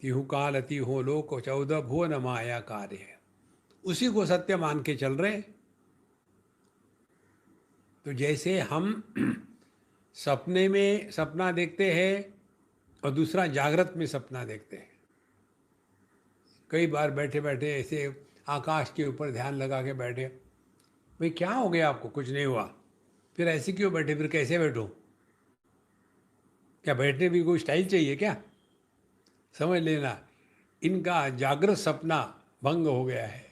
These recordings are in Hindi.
तिहु काल तिहु लोक 14 भुवन माया कार्य है, उसी को सत्य मान के चल रहे। तो जैसे हम सपने में सपना देखते हैं और दूसरा जागृत में सपना देखते हैं। कई बार बैठे बैठे ऐसे आकाश के ऊपर ध्यान लगा के बैठे, भाई क्या हो गया आपको? कुछ नहीं हुआ। फिर ऐसे क्यों बैठे? फिर कैसे बैठूं? क्या बैठने भी कोई स्टाइल चाहिए क्या? समझ लेना, इनका जागृत सपना भंग हो गया है।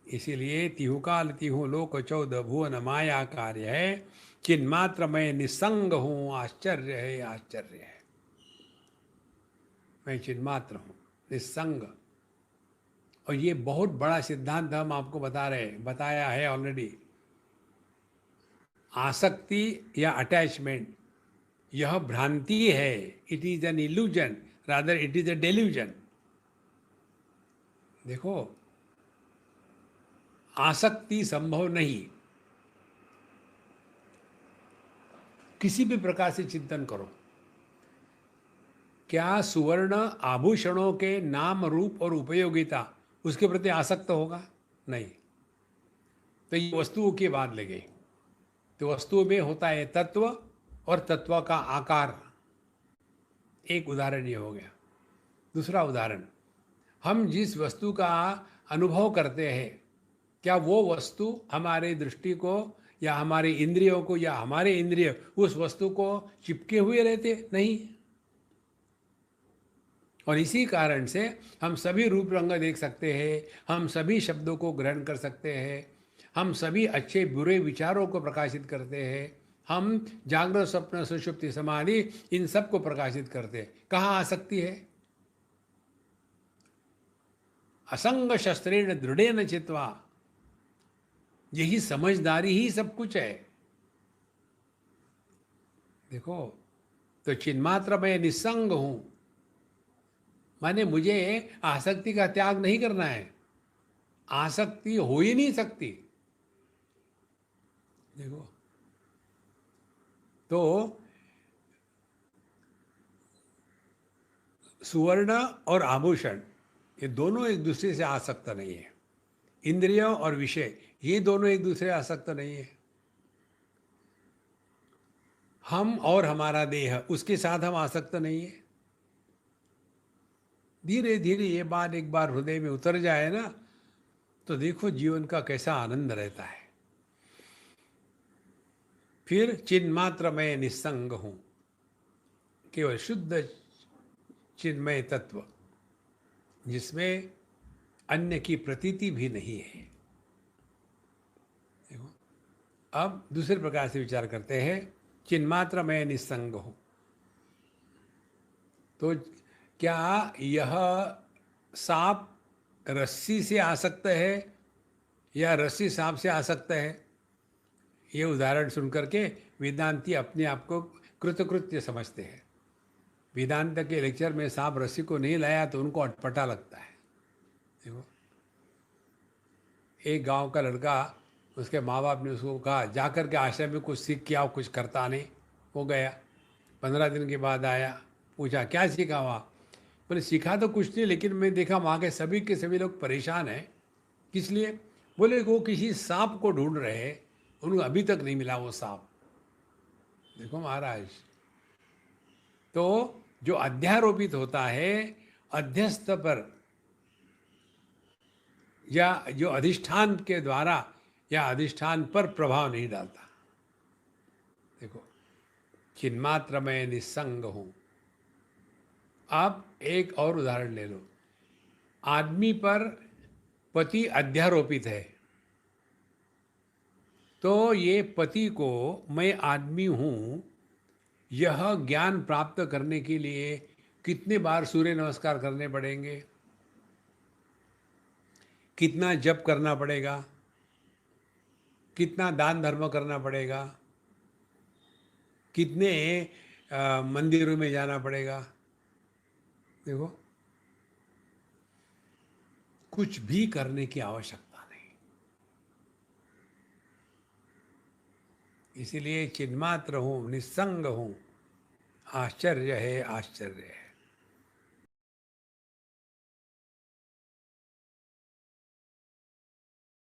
इसीलिए तिहु काल तिहु लोक 14 भुवन माया कार्य है, चिन्मात्र मैं निसंग हूं, आश्चर्य है आश्चर्य है। मैं चिन्मात्र हूं, निसंग। और ये बहुत बड़ा सिद्धांत हम आपको बता रहे हैं, बताया है ऑलरेडी। आसक्ति या अटैचमेंट यह भ्रांति है, it is an illusion, rather it is a delusion. देखो, आसक्ति संभव नहीं। किसी भी प्रकार से चिंतन करो, क्या सुवर्ण आभूषणों के नाम रूप और उपयोगिता उसके प्रति आसक्त होगा? नहीं। तो ये वस्तुओं की बात ले गई। तो वस्तुओं में होता है तत्व और तत्व का आकार। एक उदाहरण ये हो गया। दूसरा उदाहरण, हम जिस वस्तु का अनुभव करते हैं, क्या वो वस्तु हमारे दृष्टि को या हमारे इंद्रियों को या हमारे इंद्रिय उस वस्तु को चिपके हुए रहते? नहीं। और इसी कारण से हम सभी रूप रंग देख सकते हैं, हम सभी शब्दों को ग्रहण कर सकते हैं, हम सभी अच्छे बुरे विचारों को प्रकाशित करते हैं, हम जागृत स्वप्न सुषुप्ति समाधि इन सब को प्रकाशित करते हैं। कहाँ आसक्ति है? असंग शस्त्रेण दृढ़ेन चित्वा, यही समझदारी ही सब कुछ है। देखो, तो चिन्मात्र मैं निसंग हूं, माने मुझे आसक्ति का त्याग नहीं करना है। आसक्ति हो ही नहीं सकती। देखो, तो सुवर्ण और आभूषण ये दोनों एक दूसरे से आसक्त नहीं है। इंद्रिय और विषय ये दोनों एक दूसरे से आसक्त नहीं है। हम और हमारा देह, उसके साथ हम आसक्त नहीं है। धीरे धीरे ये बात एक बार हृदय में उतर जाए ना, तो देखो जीवन का कैसा आनंद रहता है। फिर चिन्मात्र मैं निस्संग हूं, केवल शुद्ध चिन्मय तत्व, जिसमें अन्य की प्रतीति भी नहीं है। देखो, अब दूसरे प्रकार से विचार करते हैं, चिन्मात्र मैं निस्संग हूं। तो क्या यह सांप रस्सी से आसक्त है या रस्सी सांप से आसक्त है? ये उदाहरण सुनकर के वेदांती अपने आप को कृतकृत्य समझते हैं। वेदांत के लेक्चर में सांप रस्सी को नहीं लाया तो उनको अटपटा लगता है। देखो, एक गांव का लड़का, उसके माँ बाप ने उसको कहा जाकर के आश्रम में कुछ सीख के आओ, कुछ करता नहीं। वो गया, 15 दिन के बाद आया, पूछा क्या सीखा वहाँ? बोले सीखा तो कुछ नहीं, लेकिन मैं देखा वहाँ के सभी लोग परेशान हैं। किस लिए? बोले वो किसी सांप को ढूंढ रहे हैं, उनको अभी तक नहीं मिला वो सांप। देखो महाराज, तो जो अध्यारोपित होता है अध्यस्त पर या जो अधिष्ठान के द्वारा या अधिष्ठान पर प्रभाव नहीं डालता। देखो, चिन्मात्र मैं निस्संग हूं। आप एक और उदाहरण ले लो। आदमी पर पति अध्यारोपित है, तो ये पति को मैं आदमी हूं यह ज्ञान प्राप्त करने के लिए कितने बार सूर्य नमस्कार करने पड़ेंगे? कितना जप करना पड़ेगा? कितना दान धर्म करना पड़ेगा? कितने मंदिरों में जाना पड़ेगा? देखो, कुछ भी करने की आवश्यकता नहीं। इसीलिए चिन्मात्र हूं, निस्संग हूं, आश्चर्य है आश्चर्य है।